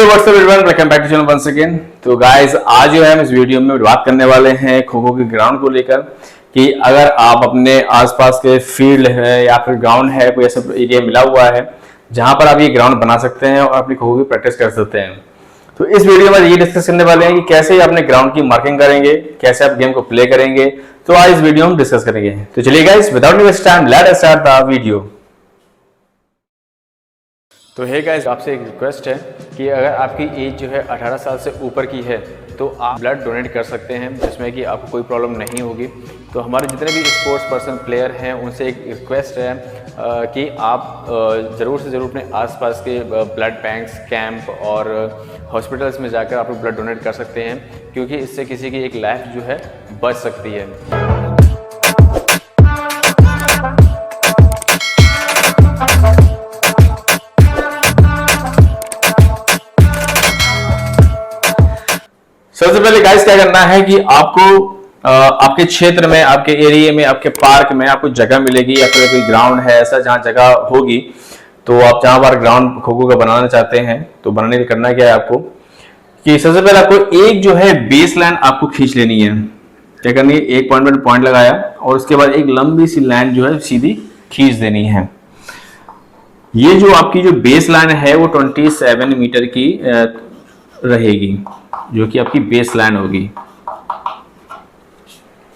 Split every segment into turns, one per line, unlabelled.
WhatsApp everyone, welcome back to channel once again. तो guys, आज जो है हम इस वीडियो में बात करने वाले हैं खो खो के ग्राउंड को लेकर कि अगर आप अपने आसपास के फील्ड है या फिर ग्राउंड है, कोई ऐसा एरिया मिला हुआ है जहां पर आप ये ग्राउंड बना सकते हैं और अपनी खो खो की प्रैक्टिस कर सकते हैं। तो इस वीडियो में ये डिस्कस करने वाले हैं कि कैसे अपने ग्राउंड की मार्किंग करेंगे, कैसे आप गेम को प्ले करेंगे। तो आज इस वीडियो में डिस्कस करेंगे। तो चलिए guys, without waste time let's start the video. तो हे गाइस, आपसे एक रिक्वेस्ट है कि अगर आपकी एज जो है 18 साल से ऊपर की है तो आप ब्लड डोनेट कर सकते हैं, जिसमें कि आपको कोई प्रॉब्लम नहीं होगी। तो हमारे जितने भी स्पोर्ट्स पर्सन प्लेयर हैं उनसे एक रिक्वेस्ट है कि आप ज़रूर से ज़रूर अपने आसपास के ब्लड बैंक्स, कैंप और हॉस्पिटल्स में जाकर आप ब्लड डोनेट कर सकते हैं, क्योंकि इससे किसी की एक लाइफ जो है बच सकती है। सबसे पहले गाइस क्या करना है कि आपको आपके क्षेत्र में, आपके एरिया में, आपके पार्क में आपको जगह मिलेगी या फिर कोई ग्राउंड है ऐसा जहां जगह होगी, तो आप जहां पर ग्राउंड खो खो का बनाना चाहते हैं तो बनाने के करना क्या है आपको कि सबसे पहले आपको एक जो है बेस लाइन आपको खींच लेनी है। क्या करनी है, एक पॉइंट पर पॉइंट लगाया और उसके बाद एक लंबी सी लाइन जो है सीधी खींच देनी है। ये जो आपकी जो बेस लाइन है वो 27 मीटर की रहेगी, जो कि आपकी बेस लाइन होगी।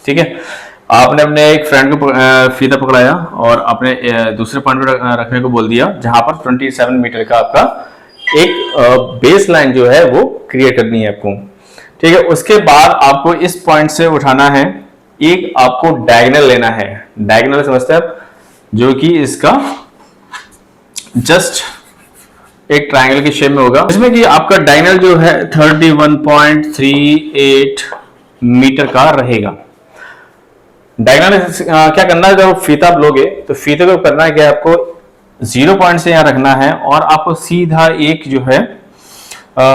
ठीक है, आपने अपने एक फ्रेंड को फीता पकड़ाया और अपने दूसरे पॉइंट पर रखने को बोल दिया, जहां पर 27 मीटर का आपका एक बेस लाइन जो है वो क्रिएट करनी है आपको। ठीक है, उसके बाद आपको इस पॉइंट से उठाना है, एक आपको डायगोनल लेना है। डायगोनल समझते हैं आप, जो कि इसका जस्ट एक ट्रायंगल की शेप में होगा, जिसमें कि आपका डायगोनल जो है 31.38 मीटर का रहेगा। डायगोनल क्या करना है, जब फीता आप लोगे तो फीते को करना है कि आपको 0 पॉइंट से यहां रखना है और आपको सीधा एक जो है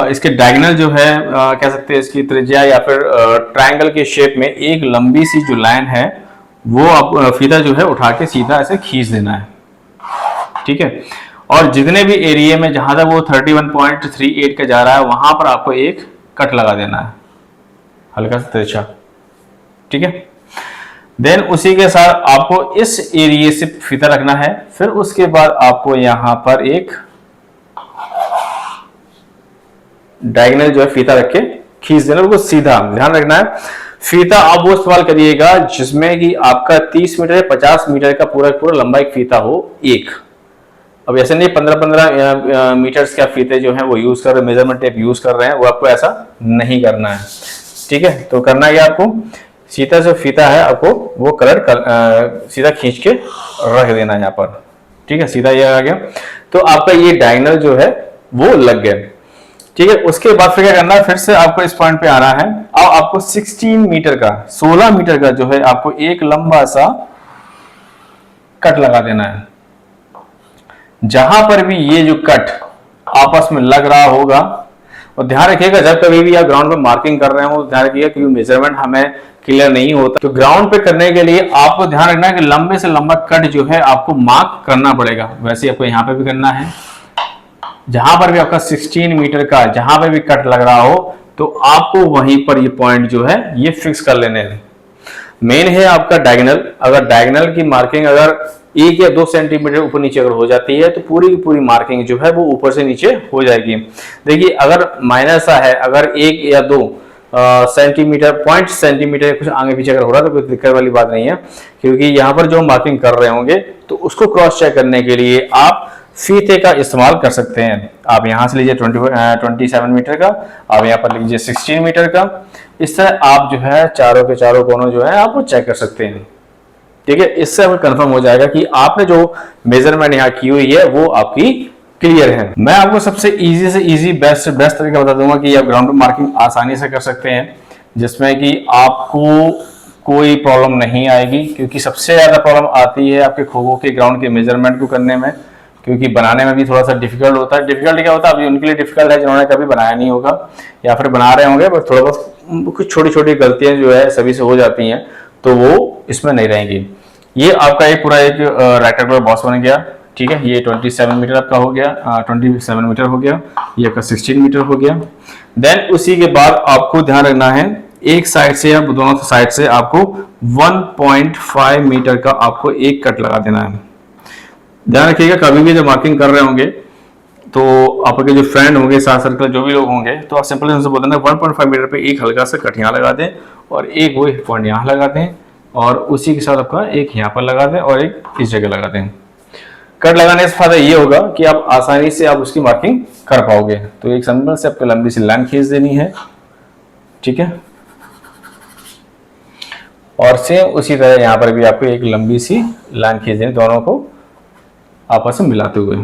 इसके डायगोनल जो है कह सकते हैं इसकी त्रिज्या या फिर ट्रायंगल के शेप में एक लंबी सी जो लाइन है वो आप फीता जो है उठा के सीधा ऐसे खींच देना है। ठीक है, और जितने भी एरिया में जहां तक वो 31.38 का जा रहा है वहां पर आपको एक कट लगा देना है, हल्का सा तिरछा। ठीक है, देन उसी के साथ आपको इस एरिया से फीता रखना है। फिर उसके बाद आपको यहां पर एक डायगोनल जो है फीता रख के खींच देना, उसको सीधा। ध्यान रखना है, फीता आप वो इस्तेमाल करिएगा जिसमें कि आपका 30 मीटर या 50 मीटर का पूरा पूरा लंबा एक फीता हो एक। अब ऐसे नहीं 15-15 मीटर्स का फीते जो है वो यूज कर रहे हैं, मेजरमेंट टेप यूज कर रहे हैं, वो आपको ऐसा नहीं करना है। ठीक है, तो करना है आपको सीधा जो फीता है आपको वो कलर सीधा खींच के रख देना है यहाँ पर। ठीक है, सीधा ये आ गया तो आपका ये डायगोनल जो है वो लग गया। ठीक है, उसके बाद फिर क्या करना है, फिर से आपको इस पॉइंट पे आना है और आपको 16 मीटर का 16 मीटर का जो है आपको एक लंबा सा कट लगा देना है। जहां पर भी ये जो कट आपस में लग रहा होगा, और ध्यान रखिएगा जब कभी भी आप ग्राउंड पे मार्किंग कर रहे हो ध्यान रखिएगा, क्योंकि मेजरमेंट हमें क्लियर नहीं होता। तो ग्राउंड पे करने के लिए आपको ध्यान रखना है कि लंबे से लंबा कट जो है आपको मार्क करना पड़ेगा। वैसे आपको यहाँ पे भी करना है, जहां पर भी आपका 16 मीटर का जहां पे भी कट लग रहा हो तो आपको वहीं पर ये पॉइंट जो है ये फिक्स कर लेने हैं। मेन है आपका डायगोनल। अगर डायगोनल की मार्किंग अगर 1 या 2 सेंटीमीटर ऊपर नीचे अगर हो जाती है तो पूरी की पूरी मार्किंग जो है वो ऊपर से नीचे हो जाएगी। देखिए, अगर माइनस है, अगर 1 या 2 सेंटीमीटर, 0.5 सेंटीमीटर कुछ आगे पीछे अगर हो रहा है तो कोई दिक्कत वाली बात नहीं है, क्योंकि यहाँ पर जो मार्किंग कर रहे होंगे तो उसको क्रॉस चेक करने के लिए आप फीते का इस्तेमाल कर सकते हैं। आप यहाँ से लीजिए 27 मीटर का, आप यहाँ पर लीजिए 16 मीटर का। इस तरह आप जो है चारों के चारों कोनों जो है आप वो चेक कर सकते हैं। ठीक है, इससे आपको कंफर्म हो जाएगा कि आपने जो मेजरमेंट यहाँ की हुई है वो आपकी क्लियर है। मैं आपको सबसे इजी से इजी बेस्ट तरीका बता दूंगा कि आप ग्राउंड पे मार्किंग आसानी से कर सकते हैं, जिसमें कि आपको कोई प्रॉब्लम नहीं आएगी। क्योंकि सबसे ज्यादा प्रॉब्लम आती है आपके खो खो के ग्राउंड के मेजरमेंट को करने में, क्योंकि बनाने में भी थोड़ा सा डिफिकल्ट होता है। डिफिकल्ट क्या होता है, अभी उनके लिए डिफिकल्ट है जिन्होंने कभी बनाया नहीं होगा या फिर बना रहे होंगे, बस थोड़ा बहुत कुछ छोटी छोटी गलतियां जो है सभी से हो जाती हैं, तो वो इसमें नहीं रहेंगी। ये आपका एक पूरा एक रेक्टेंगुलर बॉक्स बन गया। ठीक है, ये 27 मीटर आपका हो गया, 27 मीटर हो गया, ये आपका 16 मीटर हो गया। देन उसी के बाद आपको ध्यान रखना है, एक साइड से या दोनों साइड से आपको 1.5 मीटर का आपको एक कट लगा देना है। ध्यान रखिएगा, कभी भी जब मार्किंग कर रहे होंगे तो आपके जो फ्रेंड होंगे, साथ सर्कल जो भी लोग होंगे, तो आप सिंपली उनसे बोल देना 1.5 मीटर पे एक हल्का सा कट यहाँ लगा दें और एक वो पॉइंट यहाँ लगा दें और उसी के साथ आपका एक यहाँ पर लगा दें और एक इस जगह लगा दें। कट लगाने से फायदा ये होगा कि आप आसानी से आप उसकी मार्किंग कर पाओगे। तो एक सिंपल से आपको लंबी सी लाइन खींच देनी है, ठीक है। और सेम उसी तरह यहाँ पर भी आपको एक लंबी सी लाइन खींच देनी, दोनों को आपस में मिलाते हुए,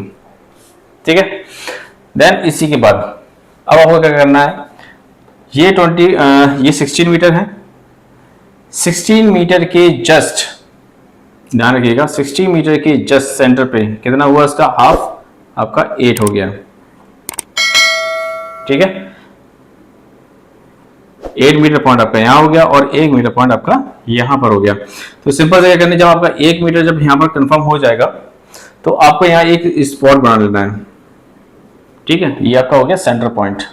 ठीक है। देन इसी के बाद अब आपको क्या करना है, ये 16 मीटर है, 16 मीटर के जस्ट ध्यान रखिएगा, 16 मीटर के जस्ट सेंटर पे कितना हुआ, इसका हाफ आपका 8 हो गया, ठीक है। 8 मीटर पॉइंट आपका यहां हो गया और 1 मीटर पॉइंट आपका यहां पर हो गया। तो सिंपल से क्या करनी, जब आपका 1 मीटर जब यहां पर कंफर्म हो जाएगा तो आपको यहां एक स्पॉट बना लेना है, ठीक है। ये आपका हो गया सेंटर पॉइंट,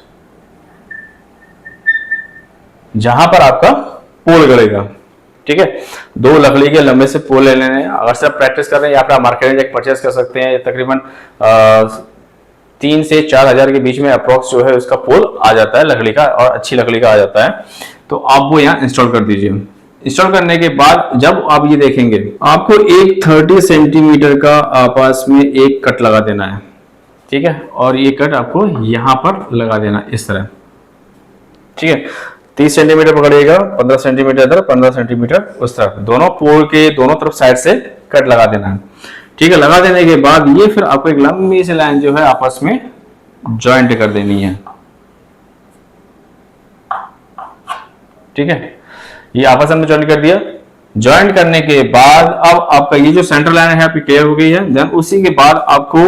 जहां पर आपका पोल गड़ेगा, ठीक है। 2 लकड़ी के लंबे से पोल ले लेने। अगर से आप प्रैक्टिस कर रहे हैं या आप मार्केट में परचेस कर सकते हैं, तकरीबन 3 से 4 हजार के बीच में अप्रोक्स जो है उसका पोल आ जाता है लकड़ी का, और अच्छी लकड़ी का आ जाता है। तो आप वो यहाँ इंस्टॉल कर दीजिए। इंस्टॉल करने के बाद जब आप ये देखेंगे, आपको एक 30 सेंटीमीटर का आपस में एक कट लगा देना है, ठीक है। और ये कट आपको यहां पर लगा देना इस तरह, ठीक है। 30 सेंटीमीटर पकड़िएगा, 15 सेंटीमीटर इधर, 15 सेंटीमीटर उस तरफ, दोनों पोल के दोनों तरफ साइड से कट लगा देना है, ठीक है। लगा देने के बाद ये फिर आपको एक लंबी सी लाइन जो है आपस में ज्वाइंट कर देनी है, ठीक है। ये आपस में ज्वाइंट कर दिया। ज्वाइंट करने के बाद अब आपका ये जो सेंटर लाइन है आपकी क्लियर हो गई है। देन उसी के बाद आपको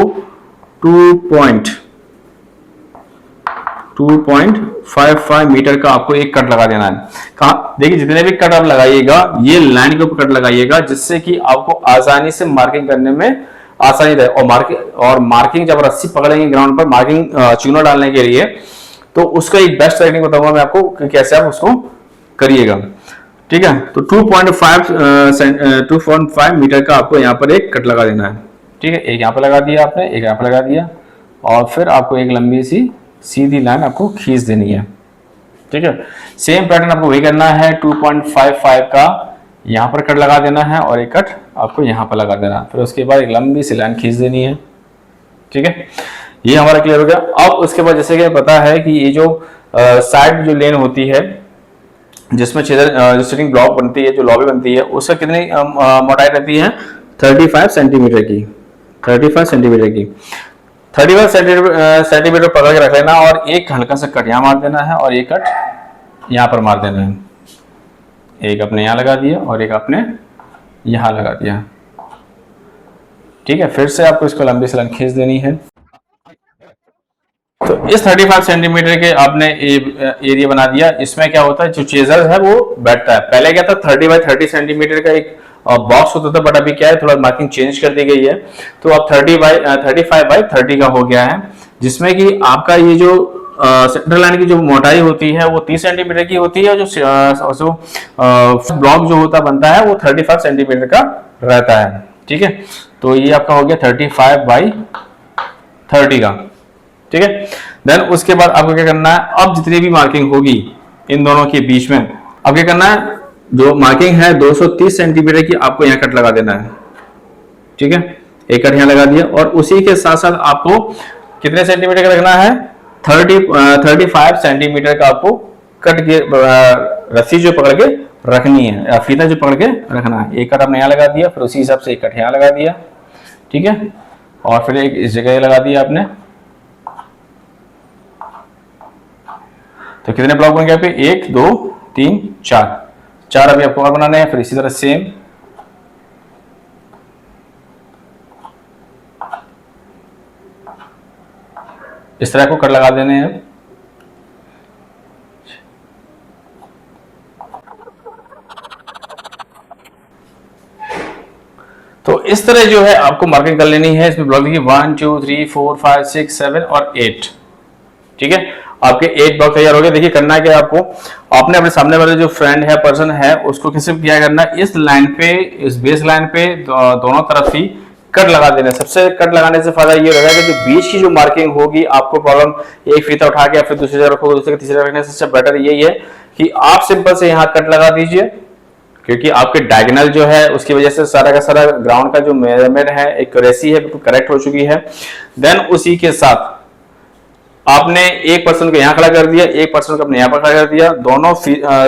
2.55 मीटर का आपको एक कट लगा देना है। कहा देखिए, जितने भी कट आप लगाइएगा ये लाइन के ऊपर कट लगाइएगा, जिससे कि आपको आसानी से मार्किंग करने में आसानी रहे। और मार्किंग जब रस्सी पकड़ेंगे ग्राउंड पर मार्किंग चूना डालने के लिए, तो उसका एक बेस्ट टेक्निक बताऊंगा मैं आपको कि कैसे आप उसको करिएगा, ठीक है। तो 2.5 मीटर का आपको यहाँ पर एक कट लगा देना है, ठीक है। एक यहाँ पर लगा दिया आपने, एक यहाँ पर लगा दिया, और फिर आपको एक लंबी सी सीधी लाइन आपको खींच देनी है, ठीक है। सेम पैटर्न आपको वही करना है। 2.55 का यहाँ पर कट लगा देना है और एक कट आपको यहाँ पर लगा देना है। फिर उसके बाद एक लंबी सी लाइन खींच देनी है, ठीक है। ये हमारा क्लियर हो गया। अब उसके बाद जैसे कि पता है कि ये जो साइड जो लेन होती है, जिसमें जो सिटिंग ब्लॉक बनती है, जो लॉबी बनती है, उसका कितनी मोटाई रहती है, 35 सेंटीमीटर की। 35 सेंटीमीटर की 35 सेंटीमीटर पकड़ के रख लेना और एक हल्का सा कट यहाँ मार देना है और एक कट यहाँ पर मार देना है। एक अपने यहाँ लगा दिया और एक अपने यहाँ लगा दिया, ठीक है। फिर से आपको इसको लंबी सी लाइन खींच देनी है। तो इस 35 सेंटीमीटर के आपने एरिया बना दिया। इसमें क्या होता है, जो चेजर है वो बैठता है। पहले क्या था, 30 बाई 30 सेंटीमीटर का एक बॉक्स होता था, बट अभी क्या है, थोड़ा मार्किंग चेंज कर दी गई है। तो अब 35 बाई 30 का हो गया है, जिसमें कि आपका ये जो सेंटर लाइन की जो मोटाई होती है वो 30 सेंटीमीटर की होती है। जो ब्लॉक जो होता बनता है वो 35 सेंटीमीटर का रहता है, ठीक है। तो ये आपका हो गया 35 बाई 30 का, ठीक है। देन उसके बाद आपको क्या करना है, अब जितनी भी मार्किंग होगी इन दोनों के बीच में, अब क्या करना है, जो मार्किंग है 230 सेंटीमीटर की आपको यहाँ कट लगा देना है, ठीक है। एक कट यहाँ लगा दिया और उसी के साथ साथ आपको कितने सेंटीमीटर का रखना है, 35 सेंटीमीटर का आपको कट के रस्सी जो पकड़ के रखनी है, फीता जो पकड़ के रखना है। एक कट आपने यहाँ लगा दिया, फिर उसी हिसाब से एक कट यहाँ लगा दिया, ठीक है। और फिर एक इस जगह लगा दिया आपने। तो कितने ब्लॉक बन गए आपके, 1 2 3 4 अभी आपको और बनाने हैं। फिर इसी तरह सेम इस तरह को कट लगा देने हैं। तो इस तरह जो है आपको मार्किंग कर लेनी है। इसमें ब्लॉक देखिए 1 2 3 4 5 6 7 और 8, ठीक है। आपके 8 ब्लॉक तैयार हो गए। देखिए करना है क्या आपको, आपने अपने सामने वाले जो फ्रेंड है, पर्सन है, उसको कैसे क्या करना है, इस लाइन पे, इस बेस लाइन पे दोनों तरफ ही कट लगा देना। सबसे कट लगाने से फायदा ये रहेगा कि जो बीच की जो मार्किंग होगी, आपको प्रॉब्लम एक फीता उठा के फिर दूसरी जगह रखोगे, दूसरे तीसरे रखने से बेटर यही है कि आप सिंपल से यहाँ कट लगा दीजिए, क्योंकि आपके डायगोनल जो है उसकी वजह से सारा का सारा ग्राउंड का जो मेजरमेंट है, एक्यूरेसी है, बिल्कुल करेक्ट हो चुकी है। देन उसी के साथ आपने एक पर्सन को यहाँ खड़ा कर दिया, एक पर्सन को अपने यहाँ पर खड़ा कर दिया। दोनों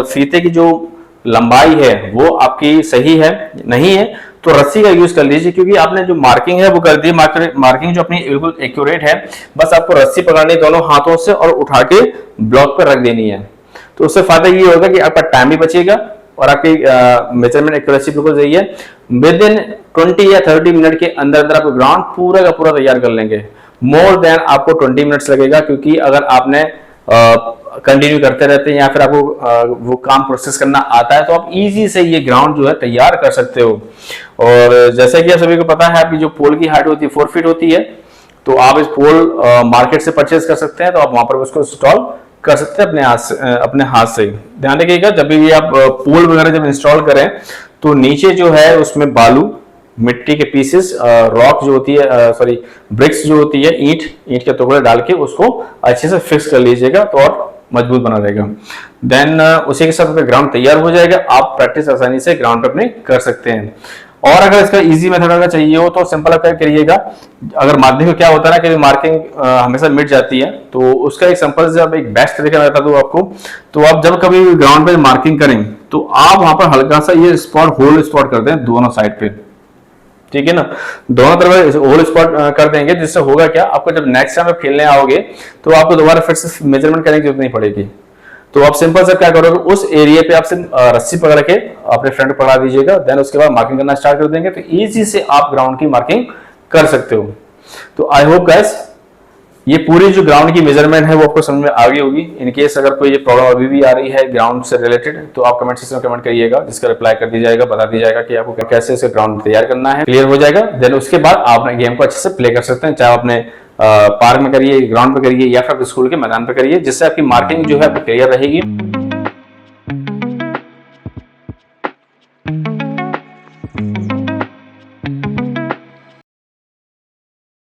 फीते की जो लंबाई है वो आपकी सही है, नहीं है तो रस्सी का यूज कर लीजिए, क्योंकि आपने जो मार्किंग है वो कर दी। मार्किंग जो अपनी बिल्कुल एक्यूरेट है, बस आपको रस्सी पकड़नी दोनों हाथों से और उठा के ब्लॉक पर रख देनी है। तो उससे फायदा ये होगा कि आपका टाइम भी बचेगा और आपकी मेजरमेंट एक्यूरेसी बिल्कुल सही है। विद इन 20 या 30 मिनट के अंदर अंदर आप ग्राउंड पूरा का पूरा तैयार कर लेंगे। मोर देन आपको 20 मिनट्स लगेगा, क्योंकि अगर आपने कंटिन्यू करते रहते हैं या फिर आपको वो काम प्रोसेस करना आता है तो आप इजी से ये ग्राउंड जो है तैयार कर सकते हो। और जैसे कि आप सभी को पता है, आपकी जो पोल की हाइट होती है 4 फीट होती है, तो आप इस पोल मार्केट से परचेज कर सकते हैं, तो आप वहां पर उसको इंस्टॉल कर सकते हैं अपने हाथ से। ध्यान रखिएगा, जब भी आप पोल वगैरह जब इंस्टॉल करें तो नीचे जो है उसमें बालू, मिट्टी के पीसेस, रॉक जो होती है, सॉरी ब्रिक्स जो होती है, ईंट के टुकड़े डाल के उसको अच्छे से फिक्स कर लीजिएगा, तो और मजबूत बना रहेगा। देन उसी के साथ ग्राउंड तैयार हो जाएगा। आप प्रैक्टिस आसानी से ग्राउंड पे अपने कर सकते हैं। और अगर इसका इजी मेथड अगर चाहिए हो तो सिंपल आप क्या करिएगा, अगर माध्यम में क्या होता है ना कि मार्किंग हमेशा मिट जाती है, तो उसका एक सिंपल से अब एक बेस्ट तरीका मैं बता दूं आपको। तो आप जब कभी ग्राउंड पे मार्किंग करें तो आप वहां पर हल्का सा ये स्पॉट, होल स्पॉट कर दें दोनों साइड पे, ठीक है ना, दोनों तरफ होल स्पॉट कर देंगे, जिससे होगा क्या, आपको जब नेक्स्ट टाइम आप खेलने आओगे तो आपको दोबारा फिर से मेजरमेंट करने की जरूरत नहीं पड़ेगी। तो आप सिंपल से क्या करोगे, उस एरिया पे आप रस्सी पकड़ के अपने फ्रेंड को पकड़ा दीजिएगा, देन उसके बाद मार्किंग करना स्टार्ट कर देंगे, तो इजी से आप ग्राउंड की मार्किंग कर सकते हो। तो आई होप गाइस ये पूरी जो ग्राउंड की मेजरमेंट है वो आपको समझ में आ गई होगी। इनकेस अगर कोई ये प्रॉब्लम अभी भी आ रही है ग्राउंड से रिलेटेड, तो आप कमेंट सेक्शन में कमेंट करिएगा, जिसका रिप्लाई कर दिया जाएगा, बता दिया जाएगा कि आपको कैसे इसे ग्राउंड तैयार करना है, क्लियर हो जाएगा। देन उसके बाद आप अपने गेम को अच्छे से प्ले कर सकते हैं, चाहे आप अपने पार्क में करिए, ग्राउंड पे करिए या फिर स्कूल के मैदान पे करिए, जिससे आपकी मार्किंग जो है क्लियर रहेगी।